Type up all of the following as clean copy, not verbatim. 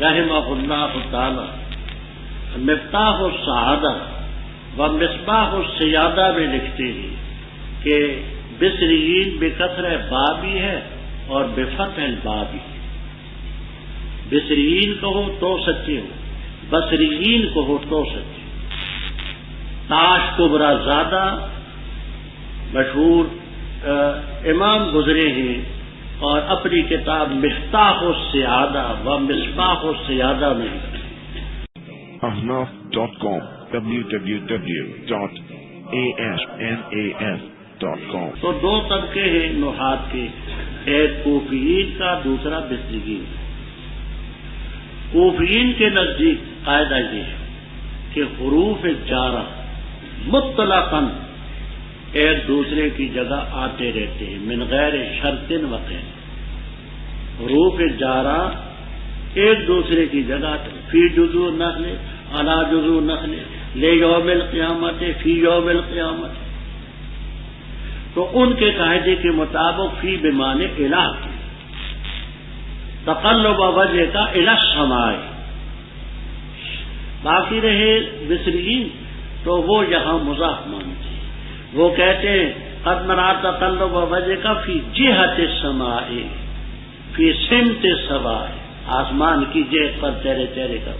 رحمہ اللہ تعالی مفتاح السعادہ و مصباح السیادہ میں لکھتے ہیں کہ بصریین بکسر با بھی ہے اور بفتح البا بھی ہے. بصریین کہو تو سچے ہو، بصریین کہو تو سچے. تاش کبرا زادہ مشہور امام گزرے ہیں اور اپنی کتاب مفتاح السعادہ و مصباح السیادہ میں ahnaf.com www.asnas.com. تو دو طبقے ہیں نحات کے، ایک کوفیین کا، دوسرا بصریین. کوفیین کے نزدیک قاعدہ یہ ہے کہ حروف جارہ مطلقاً ایک دوسرے کی جگہ آتے رہتے ہیں من غیر شرط وقع. حروف جارہ ایک دوسرے کی جگہ فی جزو نخل علی جزو نخل لے یوم القیامت فی یوم القیامت. تو ان کے قاعدے کے مطابق فی بمانے الہ تقلب وجہ کا الہ السماء. باقی رہے بصریین تو وہ یہاں مضاف مانتے ہیں. وہ کہتے ہیں قد نرا تقلب وجہ کا فی جہت السماء فی سمت السماء، آسمان کی جہت پر تیرے چہرے کا.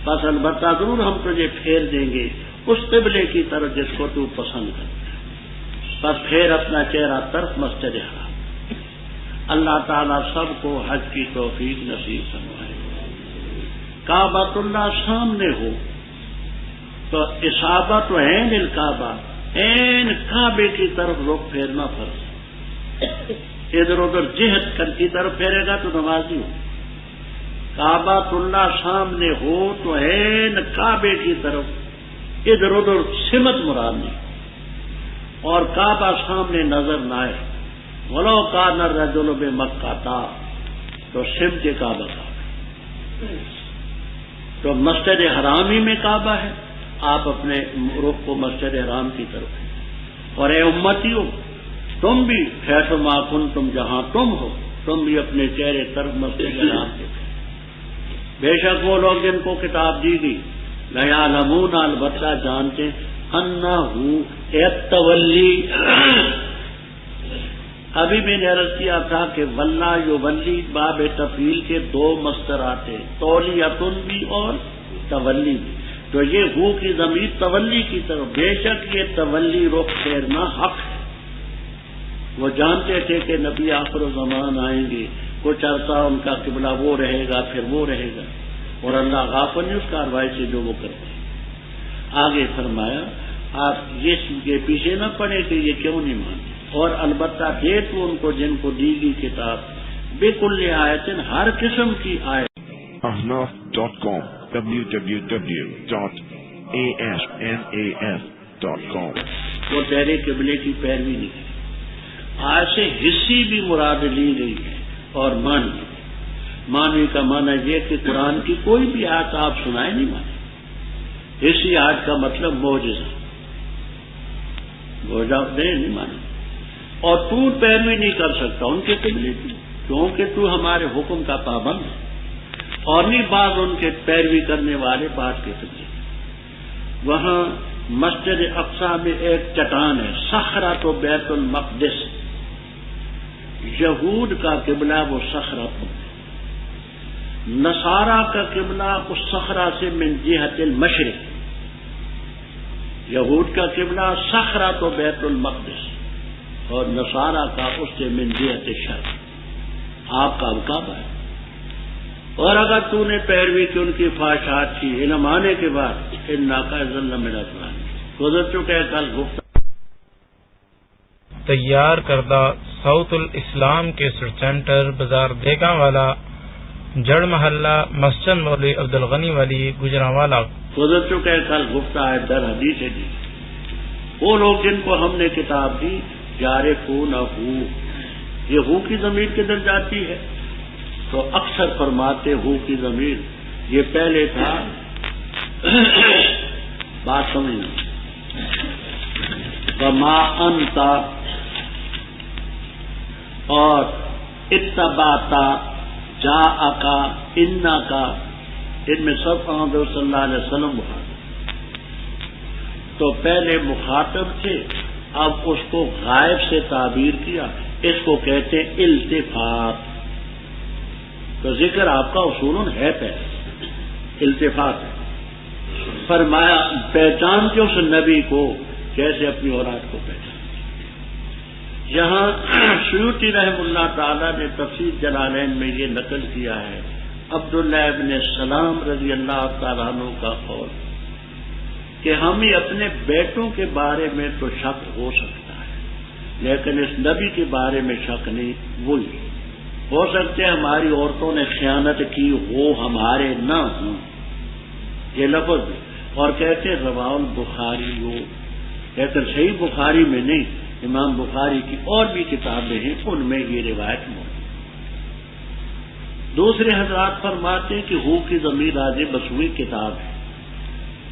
بس البتہ ضرور ہم تجھے پھیر دیں گے اس قبلے کی طرف جس کو تو پسند کر. بس پھیر اپنا چہرہ طرف مسجد حرام. اللہ تعالیٰ سب کو حج کی توفیق نصیب فرمائے. کعبۃ اللہ سامنے ہو تو اصابت عین الکعبہ، عین کعبے کی طرف رخ پھیرنا فرض. ادھر ادھر جہت کر کی طرف پھیرے گا تو نمازی ہو. کعبۃ اللہ سامنے ہو تو عین کعبے کی طرف، ادھر ادھر سمت مراد نہیں. اور کعبہ سامنے نظر نہ آئے ولو کان الرجل بمکہ تھا تو سمت کعبہ کا. تو مسجد حرامی میں کعبہ ہے، آپ اپنے رخ کو مسجد حرام کی طرف. اور اے امتیو تم بھی حیثما کنتم جہاں تم ہو تم بھی اپنے چہرے طرف مسجد حرام کے. بے شک وہ لوگ جن کو کتاب دی گئی لیعلمون البتہ جانتے انہو التولی. ابھی میں نے عرض کیا تھا کہ ولّا یولی باب تفعیل کے دو مصدر آتے، تولیتن بھی اور تولی بھی. تو یہ ہو کی ضمیر تولی کی طرف. بے شک یہ تولی رخ پھیرنا حق ہے. وہ جانتے تھے کہ نبی آخر الزمان آئیں گے، کچھ عرصہ ان کا قبلہ وہ رہے گا پھر وہ رہے گا، اور اللہ غافل نہیں اس کارروائی سے جو وہ کرتے ہیں. آگے فرمایا آپ یہ پیچھے نہ پڑے کہ یہ کیوں نہیں مانتے. اور البتہ دے تو ان کو جن کو دی گئی کتاب بکل آیت ہر قسم کی آیت. ahnaf.com www.asnas.com. وہ تیرے قبلے کی پیروی نہیں کی. آج سے حصی بھی مراد لی گئی ہے اور مانوی. مانوی کا معنی یہ کہ قرآن کی کوئی بھی آیت آپ سنائے نہیں مانے. حصی آیت کا مطلب معجزہ نہیں مانے. اور تو پیروی نہیں کر سکتا ان کے قبلے کی کیونکہ تو ہمارے حکم کا پابند ہے. اور نہیں بعض ان کے پیروی کرنے والے بات کے قبلے. وہاں مسجد اقصی میں ایک چٹان ہے صخرۃ بیت المقدس. یہود کا قبلہ وہ صخرہ، نصارہ کا قبلہ اس صخرہ سے من جہت المشرق. یہود کا قبلہ صخرۃ بیت المقدس اور نصارہ کا اس سے من جہت الشرق. آپ کا کعبہ ہے. اور اگر تو نے پیروی کی ان کی خواہشات کی علم آنے کے بعد انکا ذل من الظالمین. گزر چکے کل گفتگو. تیار کردہ ساؤتھ الاسلام کے سینٹر بازار دیگاں والا جڑ محلہ مسجد مولوی عبدالغنی والی گجرانوالا. گزر چکے کل گفتہ ہے در حدیث دی. وہ لوگ جن کو ہم نے کتاب دی یعرفونہ، یہ ہو کی ضمیر کدھر جاتی ہے؟ تو اکثر فرماتے ہو کی ضمیر یہ پہلے تھا. بات سمجھنا. وما انت اور اتبعتا جا کا انا کا، ان میں سب محمد صلی اللہ علیہ وسلم مخاطب، تو پہلے مخاطب تھے، اب اس کو غائب سے تعبیر کیا، اس کو کہتے ہیں التفات۔ تو ذکر آپ کا اصول ہے پہلے التفات ہے۔ فرمایا پہچان کے اس نبی کو جیسے اپنی اولاد کو پہچان۔ یہاں سیوطی رحمہ اللہ تعالی نے تفسیر جلالین میں یہ نقل کیا ہے عبداللہ ابن سلام رضی اللہ تعالیٰ عنہ کا قول کہ ہمیں اپنے بیٹوں کے بارے میں تو شک ہو سکتا ہے، لیکن اس نبی کے بارے میں شک نہیں۔ وہی ہو سکتے ہماری عورتوں نے خیانت کی ہو، ہمارے نہ ہوں، یہ لفظ اور کہتے رواہ البخاری ہو، لیکن صحیح بخاری میں نہیں، امام بخاری کی اور بھی کتابیں ہیں ان میں یہ روایت موجود۔ دوسرے حضرات فرماتے ہیں کہ ہو کی ضمیر راز بسوئی کتاب ہے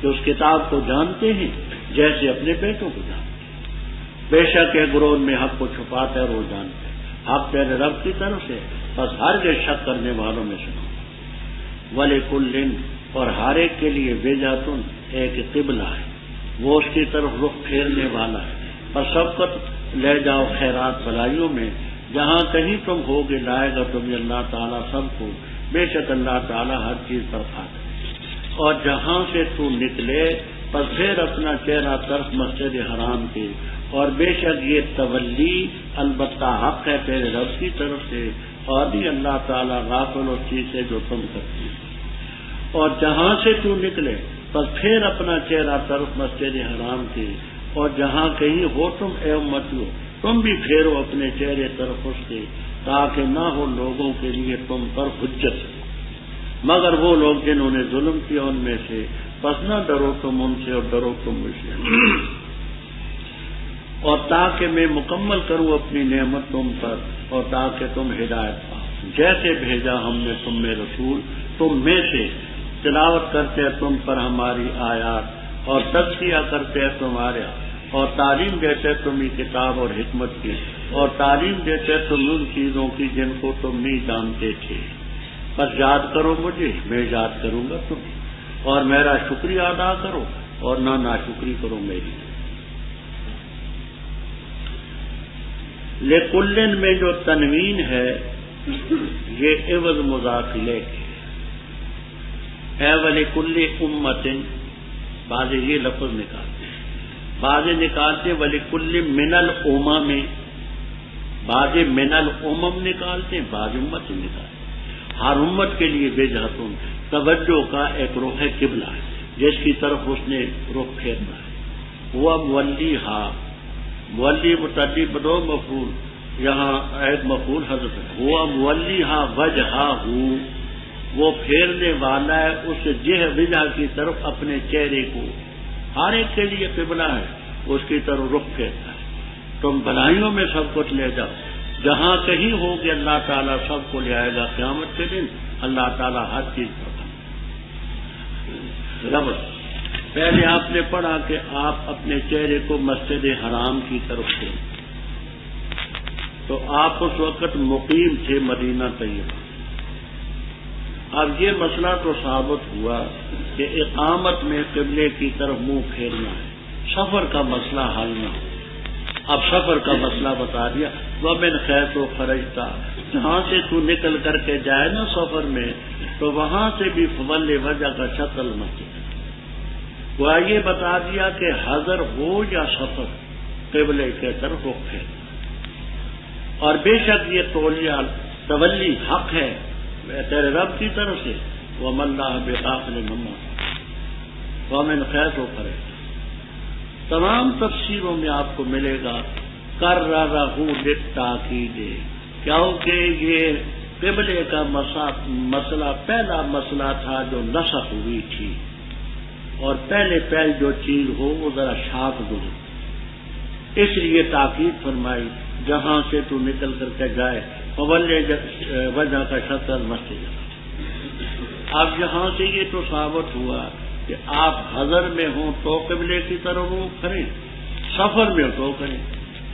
کہ اس کتاب کو جانتے ہیں جیسے اپنے بیٹوں کو جانتے ہیں۔ بے شک ایک گروہ میں حق کو چھپاتا ہے، وہ جانتے ہیں حق تیرے رب کی طرف سے، بس ہر جو شک کرنے والوں میں سے وَلِكُلٍّ، اور ہر ایک کے لیے وجہتن، ایک قبلہ ہے، وہ اس کی طرف رخ پھیرنے والا ہے۔ پر سبقت لے جاؤ خیرات بھلائیوں میں، جہاں کہیں تم ہوگے لائے گا تمہیں اللہ تعالیٰ سب کو، بے شک اللہ تعالیٰ ہر چیز پر قادر ہے۔ اور جہاں سے تو نکلے پس پھر اپنا چہرہ طرف مسجد حرام کے، اور بے شک یہ تولی البتہ حق ہے تیرے رب کی طرف سے، اور بھی اللہ تعالیٰ غافل اس چیز سے جو تم کرتی ہو۔ اور جہاں سے تو نکلے پس پھر اپنا چہرہ طرف مسجد حرام کے، اور جہاں کہیں ہو تم اے امتیو، تم بھی پھیرو اپنے چہرے طرف اس کے، تاکہ نہ ہو لوگوں کے لیے تم پر حجت، مگر وہ لوگ جنہوں نے ظلم کیا ان میں سے، پس نہ ڈرو تم ان سے اور ڈرو تم مجھ سے، اور تاکہ میں مکمل کروں اپنی نعمت تم پر، اور تاکہ تم ہدایت پاؤ، جیسے بھیجا ہم نے تم میں رسول، تم میں سے تلاوت کرتے ہیں تم پر ہماری آیات، اور تذکیہ کرتے ہیں تمہارے، اور تعلیم دیتے تمہیں کتاب اور حکمت کی، اور تعلیم دیتے تم ان چیزوں کی جن کو تم نہیں جانتے تھے، بس یاد کرو مجھے، میں یاد کروں گا تمہیں، اور میرا شکریہ ادا کرو اور نہ ناشکری کرو میری۔ لِكُلٍّ میں جو تنوین ہے یہ عوض مضاف الیہ کی، اے وَلِكُلِّ أُمَّةٍ، بعض یہ لفظ نکالتے ہیں، بعض نکالتے وَلِكُلِّ مِنَ الْأُمَمِ، بعض من الامم نکالتے ہیں، بعض امت نکالتے ہیں۔ ہر امت کے لیے وجہتن، توجہ کا ایک رخ قبلہ ہے جس کی طرف اس نے رخ پھیرنا ہے۔ وہ مولیھا، مولی متعدی بدو مفعول، یہاں ایک مفعول حذف ہے۔ وہ مولیھا وجہہ، وہ پھیرنے والا ہے اس وجہ کی طرف اپنے چہرے کو، ہر ایک کے لیے قبلہ ہے، اس کی طرف رخ پھیرتا ہے۔ تم بھلائیوں میں سب کچھ لے جاؤ، جہاں کہیں ہوگے اللہ تعالیٰ سب کو لے آئے گا قیامت کے دن، اللہ تعالیٰ ہر چیز پر۔ پہلے آپ نے پڑھا کہ آپ اپنے چہرے کو مسجد حرام کی طرف سے، تو آپ اس وقت مقیم تھے مدینہ طیبہ۔ اب یہ مسئلہ تو ثابت ہوا کہ اقامت میں قبلے کی طرف منہ پھیرنا ہے، سفر کا مسئلہ حل نہ ہو۔ اب سفر کا مسئلہ بتا دیا، وَمِنْ خَيْثُ خَرَجْتَ، جہاں سے تو نکل کر کے جائے نا سفر میں، تو وہاں سے بھی فول وجہ کا شکل مسجد۔ وہ یہ بتا دیا کہ حضر ہو یا سفر، قبلے کے طرف رخ پھیرنا، اور بے شک یہ تولی حق ہے تیرے رب کی طرف سے، وَمَا اللَّهُ بِغَافِلٍ عَمَّا وَمِنْ خَيْثُ خَرَجْتَ۔ تمام تفسیروں میں آپ کو ملے گا قررہ للتاکید، کیونکہ یہ قبلے کا مسئلہ پہلا مسئلہ تھا جو نسخ ہوئی تھی، اور پہلے جو چیز ہو وہ ذرا شاخ گزرے، اس لیے تاکید فرمائی جہاں سے تو نکل کر کے جائے فولے وجہ کا شکل مسجد۔ اب یہاں سے یہ تو ثابت ہوا کہ آپ حضر میں ہوں تو قبلے کی طرف وہ کریں، سفر میں ہو تو کریں۔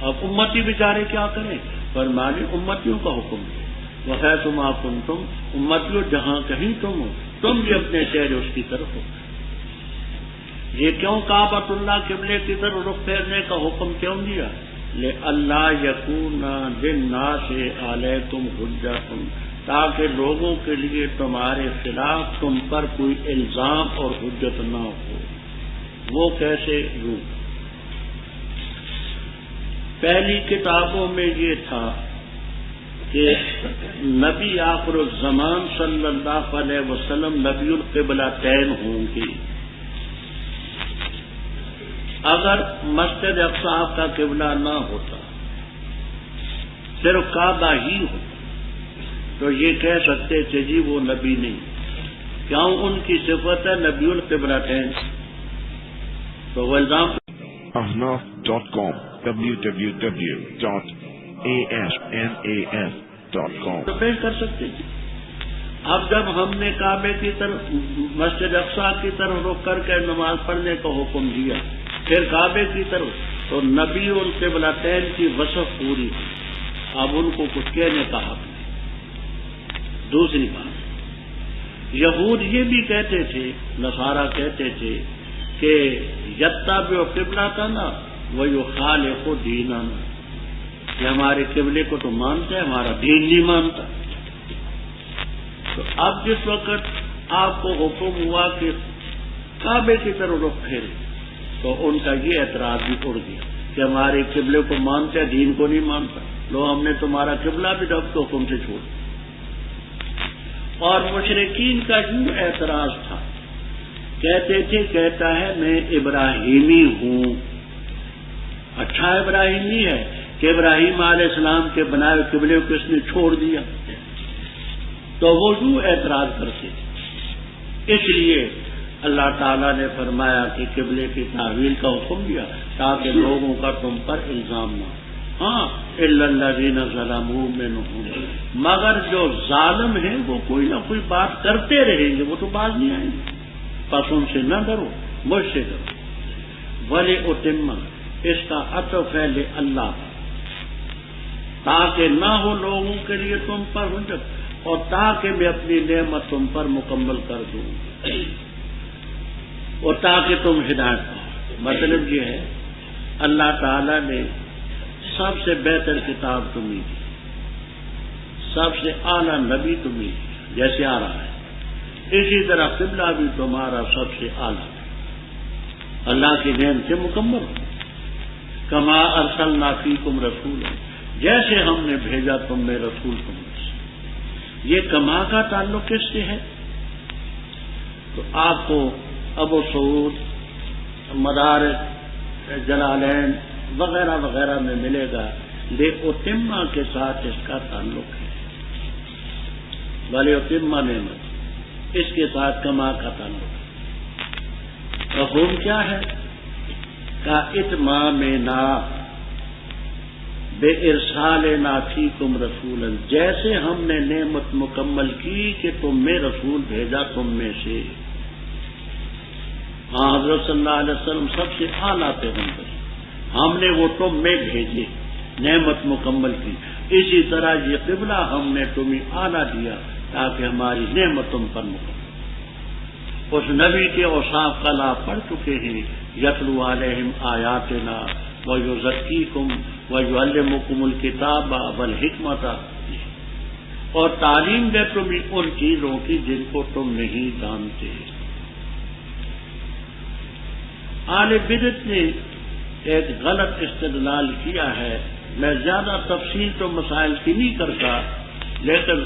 اب امتی بیچارے کیا کریں؟ فرمانے امتیوں کا حکم ہے وَحَيْثُمَا كُنْتُمْ، امتیو جہاں کہیں تم ہو تم بھی اپنے چہرے اس کی طرف ہو۔ یہ کیوں کعبۃ اللہ قبلے کی طرف رخ پھیرنے کا حکم کیوں دیا؟ لِأَلَّا يَكُونَ لِلنَّاسِ عَلَيْكُمْ حُجَّةٌ، تاکہ لوگوں کے لیے تمہارے خلاف تم پر کوئی الزام اور حجت نہ ہو۔ وہ کیسے؟ یوں پہلی کتابوں میں یہ تھا کہ نبی آخر الزمان صلی اللہ علیہ وسلم نبی القبلتین ہوں گے۔ اگر مسجد اقصی کا قبلہ نہ ہوتا، صرف کعبہ ہی ہوتا، تو یہ کہہ سکتے تھے جی وہ نبی نہیں، کیوں؟ ان کی صفت ہے نبی القبلتین۔ تو وہ الزام ahnaf.com www.asnaf.com تو پیش کر سکتے تھے۔ اب جب ہم نے کعبے کی طرف مسجد اقصی کی طرف رخ کر کے نماز پڑھنے کا حکم دیا، پھر کعبے کی طرف، تو نبی القبلتین کی وصف پوری تھی، اب ان کو کچھ کہنے کا حق نہیں۔ دوسری بات، یہود یہ بھی کہتے تھے، نصارہ کہتے تھے کہ یتبع قبلتنا ویخالف دیننا، کہ ہمارے قبلے کو تو مانتے ہیں، ہمارا دین نہیں مانتا۔ تو اب جس وقت آپ کو حکم ہوا کہ کعبے کی طرف رخ پھیرے، تو ان کا یہ اعتراض بھی اڑ گیا کہ ہمارے قبلے کو مانتے ہیں، دین کو نہیں مانتا، لو ہم نے تمہارا قبلہ بھی رب کے حکم سے چھوڑ دیا۔ اور مشرکین کا یوں اعتراض تھا، کہتے تھے کہتا ہے میں ابراہیمی ہوں۔ اچھا ابراہیمی ہے کہ ابراہیم علیہ السلام کے بنائے ہوئے قبلے کو اس نے چھوڑ دیا، تو وہ یوں اعتراض کرتے تھے۔ اس لیے اللہ تعالیٰ نے فرمایا کہ قبلے کی تعویل کا حکم دیا تاکہ لوگوں کا تم پر الزام نہ ہو۔ ہاں الا الذین ظلموا منہم، مگر جو ظالم ہیں وہ کوئی نہ کوئی بات کرتے رہیں گے، وہ تو باز نہیں آئیں گے، پس ان سے نہ ڈرو، مجھ سے ڈرو۔ وَلِأُتِمَّ، اس کا عطف ہے اللہ، تاکہ نہ ہو لوگوں کے لیے تم پر حجت، اور تاکہ میں اپنی نعمت تم پر مکمل کر دوں، اور تاکہ تم ہدایت پاؤ۔ مطلب یہ ہے اللہ تعالی نے سب سے بہتر کتاب تمہیں دی، سب سے اعلیٰ نبی تمہیں دی، جیسے آ رہا ہے اسی طرح قبلہ بھی تمہارا سب سے اعلیٰ اللہ کی نعمت سے مکمل ہو۔ کما ارسلنا فیکم رسولا، جیسے ہم نے بھیجا تم میں رسول تم میں سے۔ یہ کما کا تعلق کس سے ہے؟ تو آپ کو ابو سعود، مدارک، جلالین وغیرہ وغیرہ میں ملے گا، لِأُتِمَّ کے ساتھ اس کا تعلق ہے، وَلِأُتِمَّ نعمت، اس کے ساتھ کما کا تعلق ہے۔ مفہوم کیا ہے؟ کا اتمامنا بے ارسالنا فیکم رسولا، جیسے ہم نے نعمت مکمل کی کہ تم میں رسول بھیجا تم میں سے۔ ہاں حضرت صلی اللہ علیہ وسلم سب سے اعلیٰ پیغمبر، ہم نے وہ تم میں بھیجے، نعمت مکمل کی۔ اسی طرح یہ قبلہ ہم نے تمہیں اعلیٰ دیا تاکہ ہماری نعمت تم پر مکمل۔ اس نبی کے اوصاف کا لاب پڑھ چکے ہیں، یتلو علیہم آیاتنا ویزکیکم ویعلمکم الکتاب والحکمۃ، اور تعلیم دے تمہیں ان چیزوں کی جن کو تم نہیں جانتے۔ اہل بدعت نے ایک غلط استدلال کیا ہے، میں زیادہ تفصیل تو مسائل کی نہیں کرتا لیکن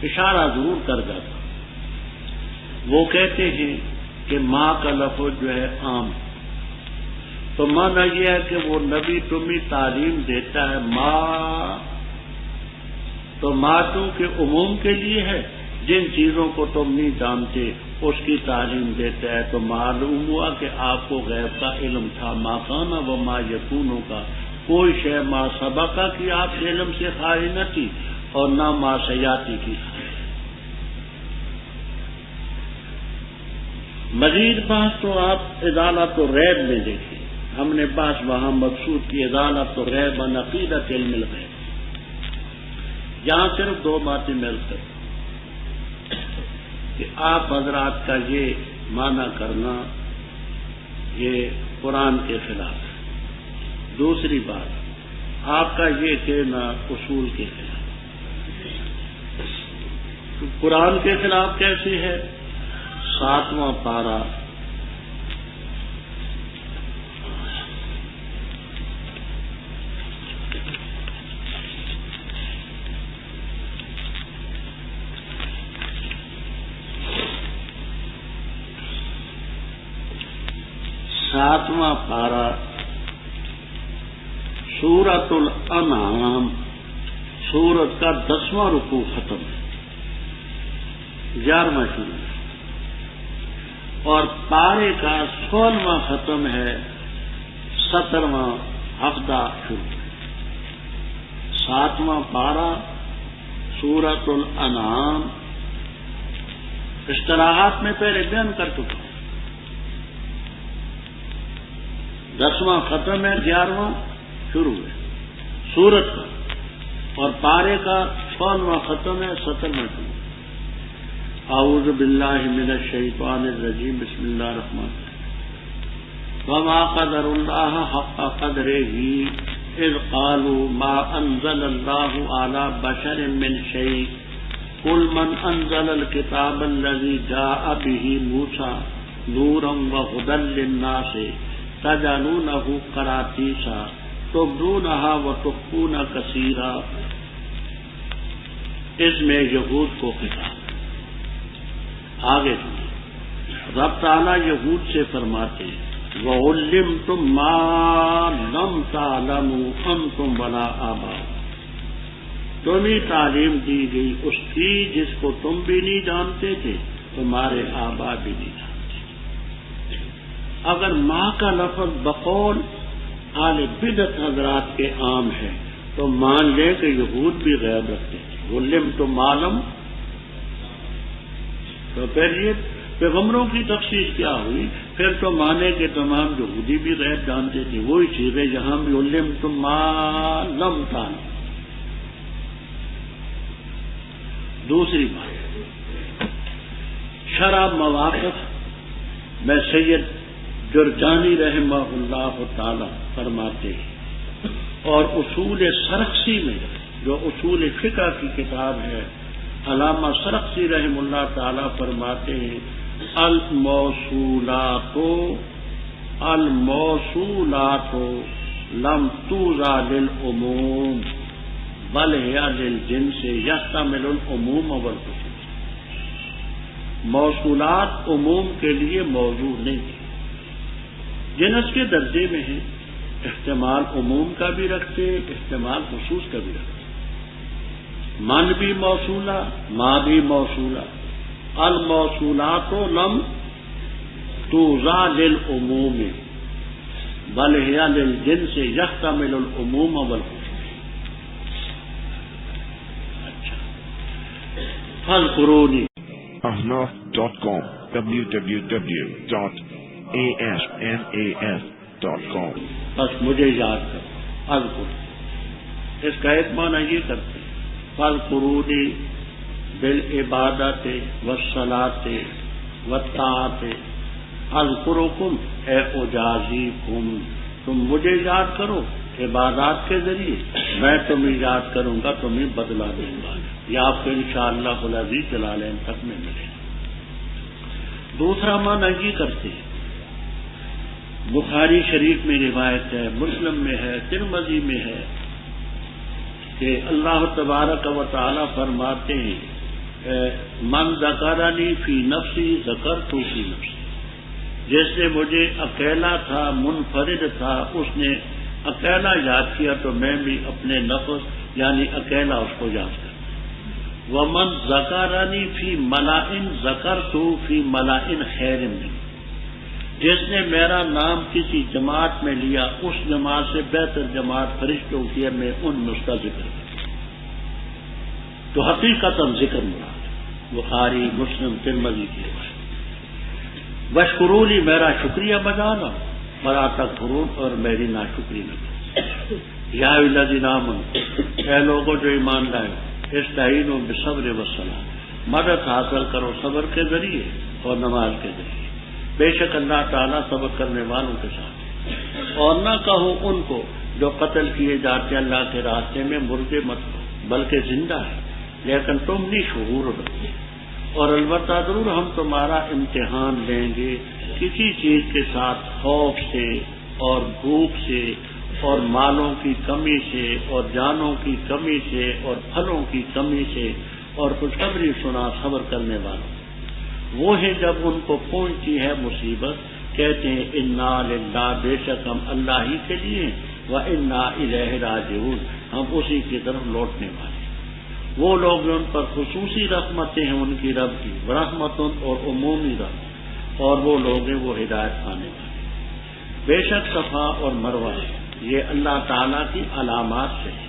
اشارہ ضرور کر جاتا۔ وہ کہتے ہیں کہ ماں کا لفظ جو ہے عام، تو مانا یہ ہے کہ وہ نبی تمہیں تعلیم دیتا ہے، ماں تو ماں چونکہ عموم کے لیے ہے، جن چیزوں کو تم نہیں جانتے اس کی تعلیم دیتا ہے، تو معلوم ہوا کہ آپ کو غیب کا علم تھا، ما کان و ما یکون کا، کوئی شے ما سبقہ کی آپ کے علم سے خالی نہ تھی اور نہ ما سیاتی کی خالی۔ مزید بات تو آپ ازالۃ الریب میں دیکھیں، ہم نے بات وہاں مقصود کی ازالۃ الریب عن عقیدۃ علم الغیب، یہاں صرف دو باتیں میں عرض کرتا ہوں کہ آپ حضرات کا یہ معنی کرنا یہ قرآن کے خلاف ہے. دوسری بات آپ کا یہ کہنا اصول کے خلاف. قرآن کے خلاف کیسی ہے؟ 7واں پارہ سورۃ الانعام سورت کا 10واں رکوع ختم ہے، 11واں شروع ہے، اور پارے کا 16واں ختم ہے، 17واں ہفتہ شروع ہے. 7واں پارہ سورۃ الانعام اصطلاحات میں پہلے بیان کر چکا ہوں. 10واں ختم ہے، 11واں شروع ہے سورت کا، اور پارے کا 16واں ختم ہے، 17واں شروع ہے. اعوذ باللہ من الشیطان الرجیم. بسم اللہ الرحمن الرحیم. وما قدر اللہ حق قدرہ اذ قالوا ما انزل اللہ علی بشر من شیء قل من انزل الکتاب الذی جاء به موسیٰ نورا وہدی للناس تجعلونہ قراطیسا تبدونہا وتخفون کثیرا. اس میں یہود کو خطاب. آگے رب تعالیٰ یہود سے فرماتے ہیں وَعُلِّمْتُمْ مَا لَمْ تَعْلَمُوا أَنْتُمْ وَلَا آبَاؤُكُمْ. تمہیں تعلیم دی گئی اس کی جس کو تم بھی نہیں جانتے تھے، تمہارے آبا بھی نہیں جانتے. اگر ماں کا لفظ بقول اہل بدعت حضرات کے عام ہے تو مان لے کہ یہود بھی غیب رکھتے تھے. وَعُلِّمْتُمْ مَا لَمْ، تو پھر یہ پیغمبروں کی تخصیص کیا ہوئی؟ پھر تو مانے کہ تمام یہودی بھی غیب جانتے تھے. وہی چیز ہے جہاں بھی علمتم ما لم تعلموا. دوسری بات شرح مواقف میں سید جرجانی رحمہ اللہ تعالی فرماتے ہیں، اور اصول سرخسی میں جو اصول فقہ کی کتاب ہے علامہ سرخسی رحم اللہ تعالی فرماتے ہیں الموصولات لم توضع للعموم بل هي للجنس يحتمل العموم والخصوص. موصولات عموم کے لیے موضوع نہیں تھی، جنس کے درجے میں ہیں، احتمال عموم کا بھی رکھتے، احتمال خصوص کا بھی رکھتے. من بھی موصولہ، ما بھی موصولہ. الموصولات لم توضع للعموم بل هي للجنس يحتمل العموم والخصوص. اچھا فاذکرونی ahnaf.com www.ahnas.com. بس مجھے یاد کرو. اذکر اس کا ایک معنی یہ کرتے ہیں فاذکرونی بالعبادت والصلاۃ والطاعت. اذکرکم اے اجازیکم، تم مجھے یاد کرو عبادات کے ذریعے، میں تمہیں یاد کروں گا، تمہیں بدلا دوں گا. یہ آپ کو انشاءاللہ العزیز جلالین تک میں ملے. دوسرا معنی یہ کرتے ہیں، بخاری شریف میں روایت ہے، مسلم میں ہے، ترمذی میں ہے کہ اللہ تبارک و تعالی فرماتے ہیں من ذکرنی فی نفسی ذکرتہ فی نفسی. جس نے مجھے اکیلا تھا، منفرد تھا، اس نے اکیلا یاد کیا تو میں بھی اپنے نفس یعنی اکیلا اس کو یاد کرتا. ومن ذکرنی فی ملائن ذکرتہ فی ملائن خیر من. جس نے میرا نام کسی جماعت میں لیا، اس جماعت سے بہتر جماعت فرشتوں کی ہے، میں ان میں اس کا ذکر کرتا. تو حقیقتاً ذکر مراد ہے. بخاری مسلم ترمذی کی روایت. وشکرونی میرا شکریہ بجانا، ولا تکفرون اور میری ناشکری نہ کرو. یا الذین آمنوا اے لوگوں جو ایمان لائے، استعینوا بالصبر والصلاۃ، مدد حاصل کرو صبر کے ذریعے اور نماز کے ذریعے، بے شک اللہ تعالیٰ صبر کرنے والوں کے ساتھ ہے۔ اور نہ کہو ان کو جو قتل کیے جاتے اللہ کے راستے میں مردے مت ہو، بلکہ زندہ ہے لیکن تم نہیں شعور رکھتے، اور البتہ ضرور ہم تمہارا امتحان لیں گے کسی چیز کے ساتھ، خوف سے اور بھوک سے اور مالوں کی کمی سے اور جانوں کی کمی سے اور پھلوں کی کمی سے، اور خوشخبری سنا صبر کرنے والوں۔ وہ ہے جب ان کو پہنچتی ہے مصیبت کہتے ہیں انا للہ، بے شک ہم اللہ ہی کے لیے، وانا الیہ راجعون، ہم اسی کی طرف لوٹنے والے۔ وہ لوگ جو ان پر خصوصی رحمتیں ہیں ان کی رب کی، رحمتن اور عمومی رحمت، اور وہ لوگ ہیں وہ ہدایت پانے والے۔ بے شک صفا اور مروہ یہ اللہ تعالیٰ کی علامات سے ہے،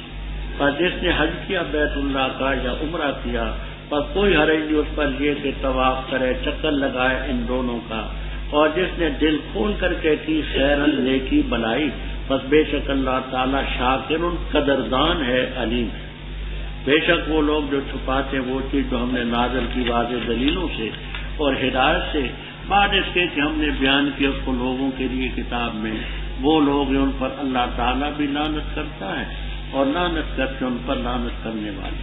پر جس نے حج کیا بیت اللہ کا یا عمرہ کیا، پر کوئی حرج نہیں اس پر یہ کہ طواف کرے، چکر لگائے ان دونوں کا، اور جس نے دل کھول کر کے کی خیرن نیکی بلائی، بس بے شک اللہ تعالیٰ شاکر قدردان ہے، علیم ہے۔ بے شک وہ لوگ جو چھپاتے وہ چیز جو ہم نے نازل کی واضح دلیلوں سے اور ہدایت سے، بعد اس کے کہ ہم نے بیان کیا اس کو لوگوں کے لیے کتاب میں، وہ لوگ ان پر اللہ تعالیٰ بھی لعنت کرتا ہے اور لعنت کرتے ان پر لعنت کرنے والے،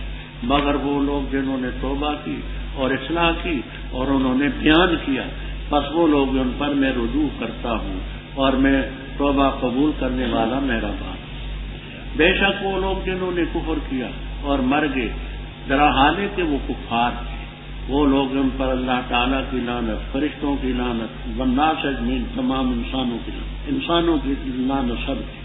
مگر وہ لوگ جنہوں نے توبہ کی اور اصلاح کی اور انہوں نے بیان کیا، بس وہ لوگ ان پر میں رجوع کرتا ہوں اور میں توبہ قبول کرنے والا مہربان ہوں۔ بے شک وہ لوگ جنہوں نے کفر کیا اور مر گئے ذرا حالے کہ وہ کفار تھے، وہ لوگ ان پر اللہ تعالیٰ کی لعنت، فرشتوں کی لعنت، والناس اجمعین، تمام انسانوں کی لعنت سب کی،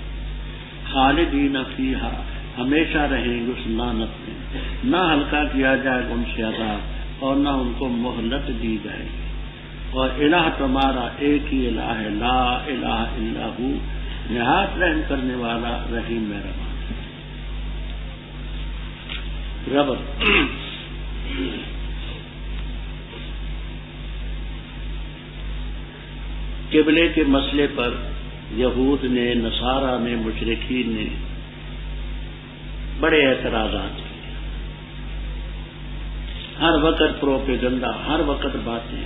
خالدین فیہا، ہمیشہ رہیں گے اس لعنت میں، نہ ہلکا کیا جائے گا ان سے عذاب اور نہ ان کو مہلت دی جائے گی۔ اور الہ تمہارا ایک ہی الہ ہے، لا الہ الا ہو، نہایت رحم کرنے والا رحیم مہربان۔ ربط قبلے کے مسئلے پر یہود نے، نصارہ نے، مشرکین نے بڑے اعتراضات کیے، ہر وقت پروپیگنڈا، ہر وقت باتیں۔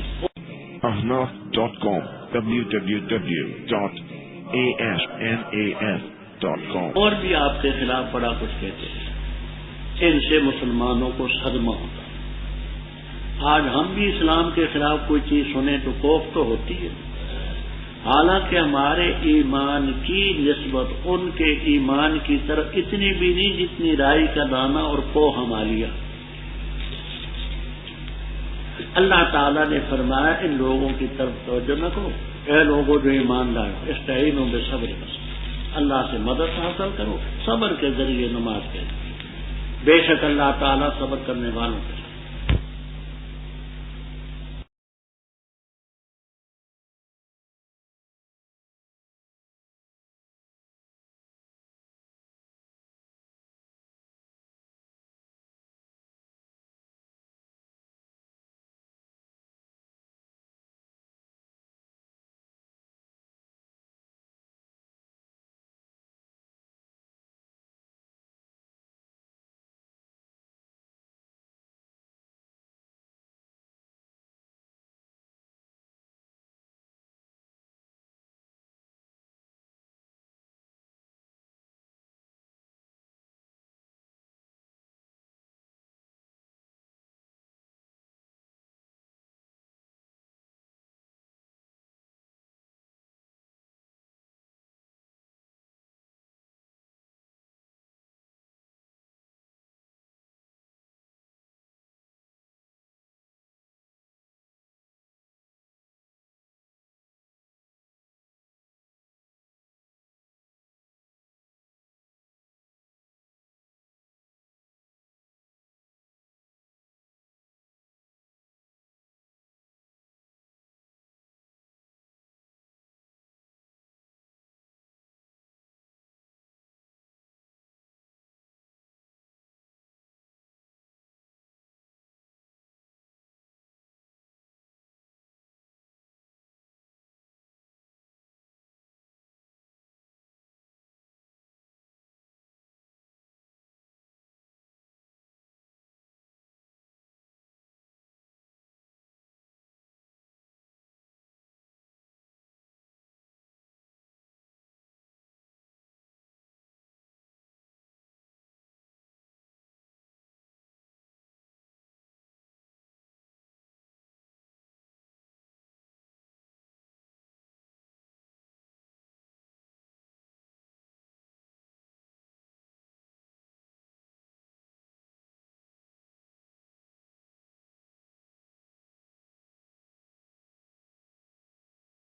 ahnaf.com www.asnaf.com اور بھی آپ کے خلاف بڑا کچھ کہتے ہیں، ان سے مسلمانوں کو صدمہ ہوتا ہے۔ آج ہم بھی اسلام کے خلاف کوئی چیز سنیں تو خوف تو ہوتی ہے، حالانکہ ہمارے ایمان کی نسبت ان کے ایمان کی طرف اتنی بھی نہیں جتنی رائی کا دانہ اور کوہ ہمالیہ۔ اللہ تعالیٰ نے فرمایا ان لوگوں کی طرف توجہ نہ کرو، اے لوگوں جو ایمان لائے، استعینوا بالصبر والصلاۃ، اللہ سے مدد حاصل کرو صبر کے ذریعے، نماز کے ذریعے، بے شک اللہ تعالیٰ صبر کرنے والوں کے